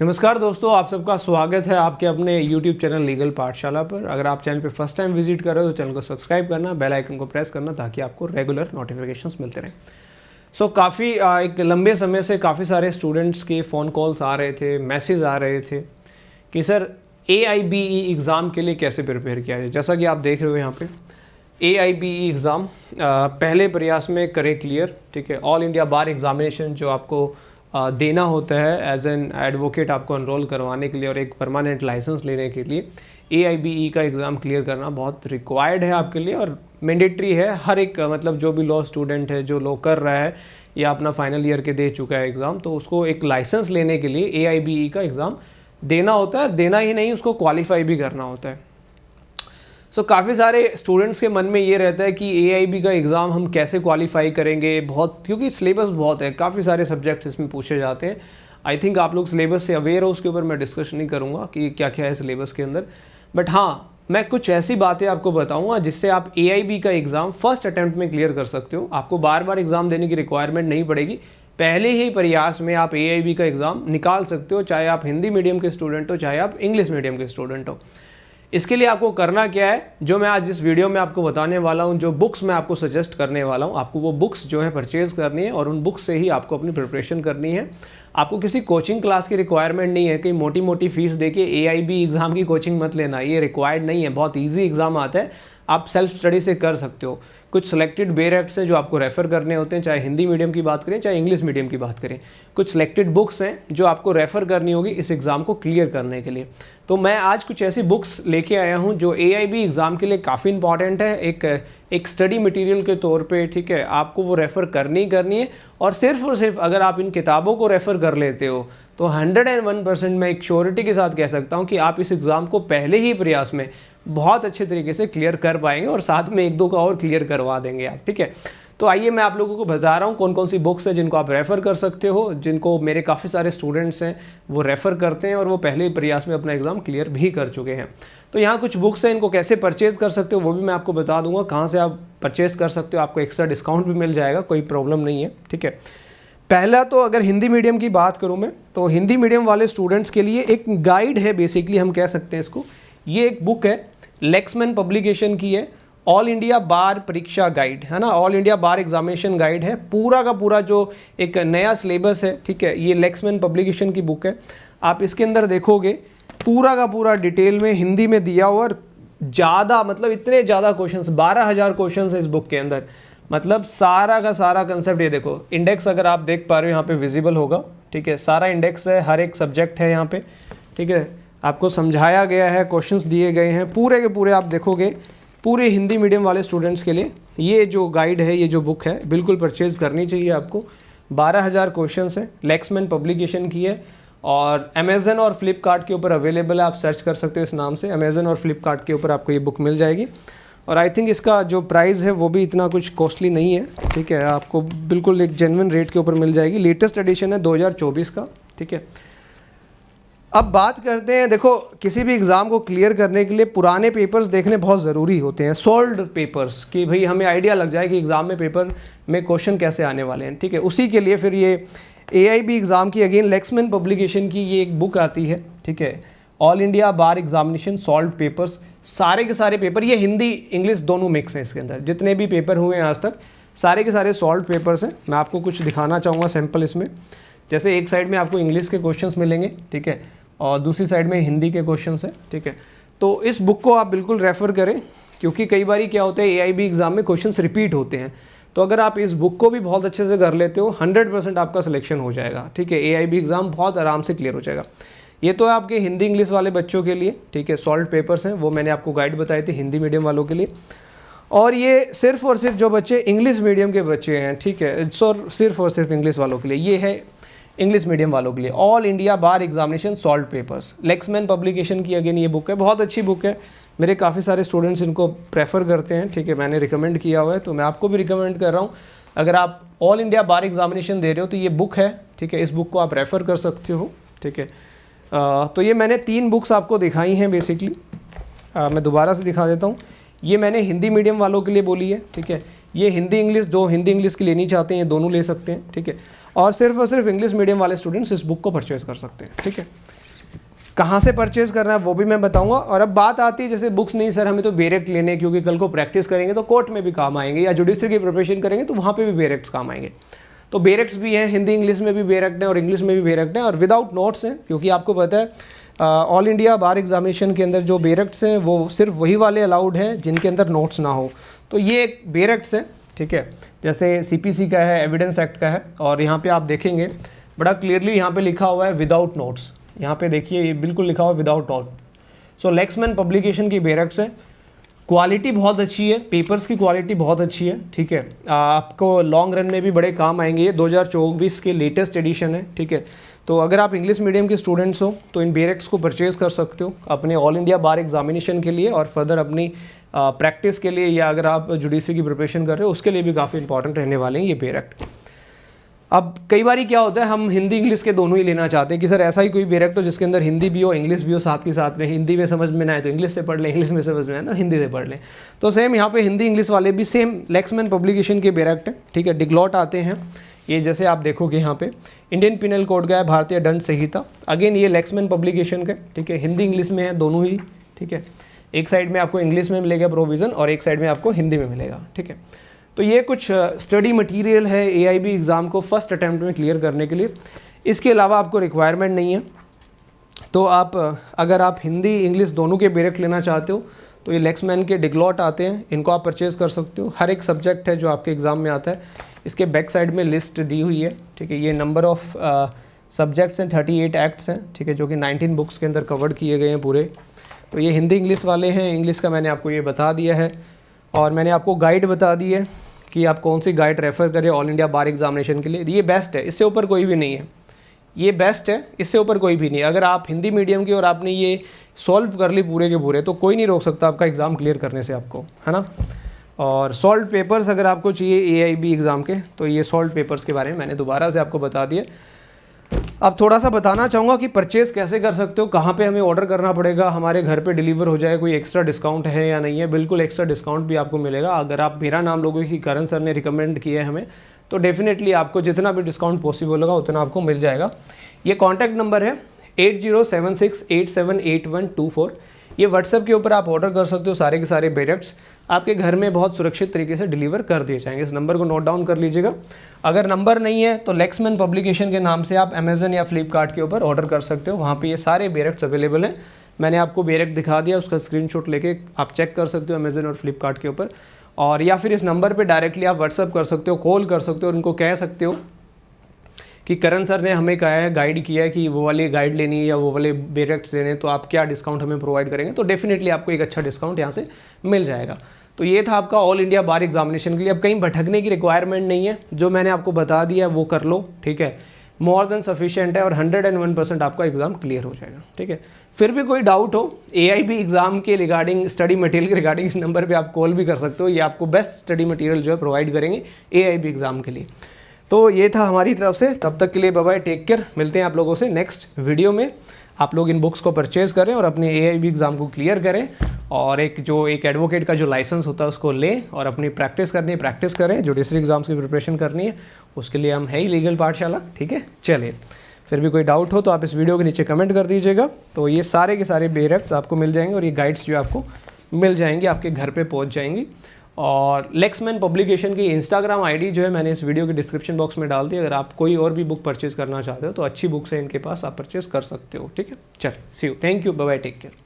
नमस्कार दोस्तों, आप सबका स्वागत है आपके अपने YouTube चैनल लीगल पाठशाला पर। अगर आप चैनल पे फर्स्ट टाइम विजिट कर रहे हो तो चैनल को सब्सक्राइब करना, बेल आइकन को प्रेस करना ताकि आपको रेगुलर नोटिफिकेशंस मिलते रहें। काफ़ी एक लंबे समय से काफ़ी सारे स्टूडेंट्स के फ़ोन कॉल्स आ रहे थे, मैसेज आ रहे थे कि सर AIBE एग्ज़ाम के लिए कैसे प्रिपेयर किया जाए। जैसा कि आप देख रहे हो यहाँ पे AIBE एग्ज़ाम पहले प्रयास में करें क्लियर, ठीक है। ऑल इंडिया बार एग्ज़ामिनेशन जो आपको देना होता है एज एन एडवोकेट आपको एनरोल करवाने के लिए और एक परमानेंट लाइसेंस लेने के लिए AIBE का एग्ज़ाम क्लियर करना बहुत रिक्वायर्ड है आपके लिए और मैंडेटरी है। हर एक मतलब जो भी लॉ स्टूडेंट है जो लॉ कर रहा है या अपना फाइनल ईयर के दे चुका है एग्ज़ाम, तो उसको एक लाइसेंस लेने के लिए AIBE का एग्ज़ाम देना होता है। देना ही नहीं, उसको क्वालिफाई भी करना होता है। काफ़ी सारे स्टूडेंट्स के मन में ये रहता है कि AIB का एग्ज़ाम हम कैसे क्वालिफाई करेंगे, बहुत क्योंकि सिलेबस बहुत है, काफ़ी सारे सब्जेक्ट्स इसमें पूछे जाते हैं। आई थिंक आप लोग सिलेबस से अवेयर हो, उसके ऊपर मैं डिस्कस नहीं करूँगा कि क्या क्या है सिलेबस के अंदर, बट हाँ मैं कुछ ऐसी बातें आपको बताऊँगा जिससे आप AIB का एग्ज़ाम फर्स्ट अटैम्प्ट में क्लियर कर सकते हो। आपको बार बार एग्ज़ाम देने की रिक्वायरमेंट नहीं पड़ेगी, पहले ही प्रयास में आप AIB का एग्ज़ाम निकाल सकते हो, चाहे आप हिंदी मीडियम के स्टूडेंट हो चाहे आप इंग्लिश मीडियम के स्टूडेंट हो। इसके लिए आपको करना क्या है, जो मैं आज इस वीडियो में आपको बताने वाला हूं, जो बुक्स मैं आपको सजेस्ट करने वाला हूं, आपको वो बुक्स जो है परचेज करनी है और उन बुक्स से ही आपको अपनी प्रिपरेशन करनी है। आपको किसी कोचिंग क्लास की रिक्वायरमेंट नहीं है कि मोटी मोटी फीस देके AIB एग्ज़ाम की कोचिंग मत लेना, ये रिक्वायर्ड नहीं है। बहुत ईजी एग्ज़ाम आता है, आप सेल्फ स्टडी से कर सकते हो। कुछ सिलेक्टेड बेयर एक्ट्स हैं जो आपको रेफ़र करने होते हैं, चाहे हिंदी मीडियम की बात करें चाहे इंग्लिश मीडियम की बात करें। कुछ सिलेक्टेड बुक्स हैं जो आपको रेफ़र करनी होगी इस एग्ज़ाम को क्लियर करने के लिए। तो मैं आज कुछ ऐसी बुक्स लेके आया हूं जो AIB एग्ज़ाम के लिए काफ़ी इंपॉर्टेंट है, एक स्टडी मटेरियल के तौर पे, ठीक है। आपको वो रेफ़र करनी है और सिर्फ अगर आप इन किताबों को रेफ़र कर लेते हो तो 101% मैं एक श्योरिटी के साथ कह सकता हूं कि आप इस एग्ज़ाम को पहले ही प्रयास में बहुत अच्छे तरीके से क्लियर कर पाएंगे और साथ में एक दो का और क्लियर करवा देंगे आप, ठीक है। तो आइए मैं आप लोगों को बता रहा हूँ कौन कौन सी बुक्स है जिनको आप रेफ़र कर सकते हो, जिनको मेरे काफ़ी सारे स्टूडेंट्स हैं वो रेफ़र करते हैं और वो पहले ही प्रयास में अपना एग्ज़ाम क्लियर भी कर चुके हैं। तो यहाँ कुछ बुक्स हैं, इनको कैसे परचेज़ कर सकते हो वो भी मैं आपको बता दूंगा, कहाँ से आप परचेज़ कर सकते हो, आपको एक्स्ट्रा डिस्काउंट भी मिल जाएगा, कोई प्रॉब्लम नहीं है, ठीक है। पहला तो अगर हिंदी मीडियम की बात करूँ मैं, तो हिंदी मीडियम वाले स्टूडेंट्स के लिए एक गाइड है, बेसिकली हम कह सकते हैं इसको। ये एक बुक है, लेक्समैन पब्लिकेशन की है, ऑल इंडिया बार परीक्षा गाइड है ना, all India bar examination guide है। पूरा का पूरा जो एक नया सिलेबस है, ठीक है, ये लेक्समैन पब्लिकेशन की बुक है। आप इसके अंदर देखोगे पूरा का पूरा डिटेल में हिंदी में दिया हुआ और ज़्यादा मतलब इतने ज़्यादा क्वेश्चंस, 12,000 क्वेश्चंस है इस बुक के अंदर। मतलब सारा का सारा कंसेप्ट, ये देखो इंडेक्स अगर आप देख पा रहे हो यहाँ पे विजिबल होगा, ठीक है। सारा इंडेक्स है, हर एक सब्जेक्ट है यहाँ पे, ठीक है। आपको समझाया गया है, क्वेश्चंस दिए गए हैं पूरे के पूरे। आप देखोगे पूरे हिंदी मीडियम वाले स्टूडेंट्स के लिए ये जो गाइड है, ये जो बुक है, बिल्कुल परचेज़ करनी चाहिए आपको। 12,000 क्वेश्चंस है, लेक्समैन पब्लिकेशन की है और अमेज़न और फ्लिपकार्ट के ऊपर अवेलेबल है। आप सर्च कर सकते हो इस नाम से, अमेज़न और फ्लिपकार्ट के ऊपर आपको ये बुक मिल जाएगी। और आई थिंक इसका जो प्राइस है वो भी इतना कुछ कॉस्टली नहीं है, ठीक है। आपको बिल्कुल एक जेन्युइन रेट के ऊपर मिल जाएगी। लेटेस्ट एडिशन है 2024 का, ठीक है। अब बात करते हैं, देखो किसी भी एग्ज़ाम को क्लियर करने के लिए पुराने पेपर्स देखने बहुत ज़रूरी होते हैं, सॉल्व्ड पेपर्स, कि भाई हमें आइडिया लग जाए कि एग्ज़ाम में पेपर में क्वेश्चन कैसे आने वाले हैं, ठीक है। उसी के लिए फिर ये AIB एग्ज़ाम की अगेन लेक्समैन पब्लिकेशन की ये एक बुक आती है, ठीक है, all India bar examination solved papers. सारे के सारे पेपर, ये हिंदी इंग्लिश दोनों मिक्स हैं इसके अंदर, जितने भी पेपर हुए हैं आज तक सारे के सारे सॉल्व्ड पेपर्स हैं। मैं आपको कुछ दिखाना चाहूँगा सैम्पल इसमें। जैसे एक साइड में आपको इंग्लिश के क्वेश्चंस मिलेंगे, ठीक है, और दूसरी साइड में हिंदी के क्वेश्चंस हैं, ठीक है। तो इस बुक को आप बिल्कुल रेफ़र करें, क्योंकि कई बार क्या होता है AIB एग्ज़ाम में क्वेश्चंस रिपीट होते हैं। तो अगर आप इस बुक को भी बहुत अच्छे से कर लेते हो 100% आपका सिलेक्शन हो जाएगा, ठीक है। AIB एग्ज़ाम बहुत आराम से क्लियर हो जाएगा। ये तो है आपके हिंदी इंग्लिश वाले बच्चों के लिए, ठीक है, सॉल्व्ड पेपर्स हैं, वो मैंने आपको गाइड बताए थे हिंदी मीडियम वालों के लिए। और ये सिर्फ और सिर्फ जो बच्चे इंग्लिश मीडियम के बच्चे हैं, ठीक है, सिर्फ और सिर्फ इंग्लिश वालों के लिए, ये है इंग्लिश मीडियम वालों के लिए all India bar examination solved papers. Lexman publication की अगेन ये बुक है, बहुत अच्छी बुक है। मेरे काफ़ी सारे स्टूडेंट्स इनको प्रेफर करते हैं, ठीक है, मैंने रिकमेंड किया हुआ है, तो मैं आपको भी रिकमेंड कर रहा हूँ। अगर आप ऑल इंडिया बार एग्जामिनेशन दे रहे हो तो ये बुक है, ठीक है, इस बुक को आप रेफ़र कर सकते हो, ठीक है। तो ये मैंने 3 बुक्स आपको दिखाई हैं बेसिकली। मैं दोबारा से दिखा देता हूँ। ये मैंने हिंदी मीडियम वालों के लिए बोली है, ठीक है। ये हिंदी इंग्लिश, जो हिंदी इंग्लिश की लेनी चाहते हैं ये दोनों ले सकते हैं, ठीक है। और सिर्फ इंग्लिश मीडियम वाले स्टूडेंट्स इस बुक को परचेज़ कर सकते हैं, ठीक है। कहाँ से परचेज़ करना है वो भी मैं बताऊंगा। और अब बात आती है जैसे बुक्स नहीं सर हमें तो बेरेक्ट लेने, क्योंकि कल को प्रैक्टिस करेंगे तो कोर्ट में भी काम आएंगे, या जुडिशरी की प्रिपरेशन करेंगे तो वहाँ पे भी बेरेक्ट्स काम आएंगे। तो बेरेक्ट्स भी हैं, हिंदी इंग्लिश में भी बेरेक्ट है और इंग्लिश में भी बेरेक्ट है, और विदाउट नोट्स हैं, क्योंकि आपको पता है ऑल इंडिया बार एग्जामिनेशन के अंदर जो बेरेक्ट्स हैं वो सिर्फ वही वाले अलाउड हैं जिनके अंदर नोट्स ना हो। तो ये एक बेरेक्ट्स है, ठीक है, जैसे CPC का है, एविडेंस एक्ट का है, और यहाँ पे आप देखेंगे बड़ा क्लियरली यहाँ पे लिखा हुआ है विदाउट नोट्स। यहाँ पे देखिए ये बिल्कुल लिखा हुआ है विदाउट नोट। सो लेक्समैन पब्लिकेशन की बेरेक्ट्स है, क्वालिटी बहुत अच्छी है, पेपर्स की क्वालिटी बहुत अच्छी है, ठीक है, आपको लॉन्ग रन में भी बड़े काम आएंगे। ये 2024 के लेटेस्ट एडिशन है, ठीक है। तो अगर आप इंग्लिश मीडियम के स्टूडेंट्स हो तो इन बेरेक्ट्स को परचेज़ कर सकते हो अपने ऑल इंडिया बार एग्जामिनेशन के लिए, और फर्दर अपनी प्रैक्टिस के लिए, या अगर आप जुडिशरी की प्रिपरेशन कर रहे हो उसके लिए भी काफ़ी इंपॉर्टेंट रहने वाले हैं ये बेरेक्ट। अब कई बार क्या होता है हम हिंदी इंग्लिश के दोनों ही लेना चाहते हैं कि सर ऐसा ही कोई बेरेक्ट हो जिसके अंदर हिंदी भी हो इंग्लिश भी हो साथ के साथ में, हिंदी में समझ में ना आए तो इंग्लिश से पढ़ लें, इंग्लिश में समझ में आए तो हिंदी से पढ़ लें। तो सेम यहाँ पे हिंदी इंग्लिश वाले भी सेम लेक्समैन पब्लिकेशन के बेरेक्ट है, ठीक है। डिग्लॉट आते हैं ये, जैसे आप देखोगे यहाँ पे इंडियन पिनल कोड का है, भारतीय दंड संहिता, अगेन ये लेक्समैन पब्लिकेशन का, ठीक है। हिंदी इंग्लिश में है दोनों ही, ठीक है। एक साइड में आपको इंग्लिश में मिलेगा प्रोविज़न और एक साइड में आपको हिंदी में मिलेगा, ठीक है। तो ये कुछ स्टडी मटेरियल है AIB एग्ज़ाम को फर्स्ट अटैम्प्ट में क्लियर करने के लिए। इसके अलावा आपको रिक्वायरमेंट नहीं है। तो आप अगर आप हिंदी इंग्लिश दोनों के बेरेक्ट लेना चाहते हो तो ये लेक्समैन के डिग्लॉट आते हैं, इनको आप परचेज़ कर सकते हो। हर एक सब्जेक्ट है जो आपके एग्ज़ाम में आता है, इसके बैक साइड में लिस्ट दी हुई है, ठीक है। ये नंबर ऑफ़ सब्जेक्ट्स हैं, 38 एक्ट्स हैं, ठीक है, जो कि 19 बुक्स के अंदर कवर्ड किए गए हैं पूरे। तो ये हिंदी इंग्लिश वाले हैं, इंग्लिश का मैंने आपको ये बता दिया है, और मैंने आपको गाइड बता दी है कि आप कौन सी गाइड रेफ़र करें ऑल इंडिया बार एग्जामिनेशन के लिए। ये बेस्ट है, इससे ऊपर कोई भी नहीं है, ये बेस्ट है, इससे ऊपर कोई भी नहीं है। अगर आप हिंदी मीडियम की और आपने ये सॉल्व कर ली पूरे के पूरे तो कोई नहीं रोक सकता आपका एग्ज़ाम क्लियर करने से आपको, है ना। और सॉल्व पेपर्स अगर आपको चाहिए AIB एग्ज़ाम के तो ये सॉल्व पेपर्स के बारे में मैंने दोबारा से आपको बता दिया। अब थोड़ा सा बताना चाहूँगा कि परचेज़ कैसे कर सकते हो, कहाँ पे हमें ऑर्डर करना पड़ेगा, हमारे घर पे डिलीवर हो जाए, कोई एक्स्ट्रा डिस्काउंट है या नहीं है। बिल्कुल एक्स्ट्रा डिस्काउंट भी आपको मिलेगा। अगर आप मेरा नाम लोगे कि करण सर ने रिकमेंड किया है हमें, तो डेफिनेटली आपको जितना भी डिस्काउंट पॉसिबल होगा उतना आपको मिल जाएगा। ये कॉन्टैक्ट नंबर है 8076878124। ये व्हाट्सएप के ऊपर आप ऑर्डर कर सकते हो, सारे के सारे बेरेक्ट्स आपके घर में बहुत सुरक्षित तरीके से डिलीवर कर दिए जाएंगे। इस नंबर को नोट डाउन कर लीजिएगा। अगर नंबर नहीं है तो लेक्समैन पब्लिकेशन के नाम से आप अमेजन या फ्लिपकार्ट के ऊपर ऑर्डर कर सकते हो, वहाँ पे ये सारे बेरेक्ट्स अवेलेबल हैं। मैंने आपको बेरेक्ट दिखा दिया, उसका स्क्रीनशॉट लेके आप चेक कर सकते हो अमेजन और फ्लिपकार्ट के ऊपर, और या फिर इस नंबर पर डायरेक्टली आप व्हाट्सअप कर सकते हो, कॉल कर सकते हो और उनको कह सकते हो कि करण सर ने हमें कहा है, गाइड किया है कि वो वाली गाइड लेनी है या वो वाले बेरेक्ट्स लेने हैं, तो आप क्या डिस्काउंट हमें प्रोवाइड करेंगे। तो डेफिनेटली आपको एक अच्छा डिस्काउंट यहाँ से मिल जाएगा। तो ये था आपका ऑल इंडिया बार एग्जामिनेशन के लिए। अब कहीं भटकने की रिक्वायरमेंट नहीं है, जो मैंने आपको बता दिया वो कर लो, ठीक है, मोर देन सफिशिएंट है, और 101% आपका एग्जाम क्लियर हो जाएगा, ठीक है। फिर भी कोई डाउट हो AIB एग्जाम के रिगार्डिंग, स्टडी मटेरियल के रिगार्डिंग, इस नंबर पर आप कॉल भी कर सकते हो। ये आपको बेस्ट स्टडी मटेरियल जो है प्रोवाइड करेंगे AIB एग्जाम के लिए। तो ये था हमारी तरफ से, तब तक के लिए बाय बाय, टेक केयर। मिलते हैं आप लोगों से नेक्स्ट वीडियो में। आप लोग इन बुक्स को परचेज़ करें और अपने AIB एग्ज़ाम को क्लियर करें, और एक एडवोकेट का जो लाइसेंस होता है उसको लें और अपनी प्रैक्टिस करें। जुडिशरी एग्ज़ाम्स की प्रिपरेशन करनी है, उसके लिए हम है ही लीगल पाठशाला, ठीक है। चलिए, फिर भी कोई डाउट हो तो आप इस वीडियो के नीचे कमेंट कर दीजिएगा। तो ये सारे के सारे बेरेक्ट्स आपको मिल जाएंगे, और ये गाइड्स जो आपको मिल जाएंगी, आपके घर पे पहुंच जाएंगी। और लेक्समैन पब्लिकेशन की इंस्टाग्राम ID जो है मैंने इस वीडियो के डिस्क्रिप्शन बॉक्स में डाल दी। अगर आप कोई और भी बुक परचेज़ करना चाहते हो तो अच्छी बुक्स है इनके पास, आप परचेज़ कर सकते हो, ठीक है। चल, see you, thank you, bye bye, take care.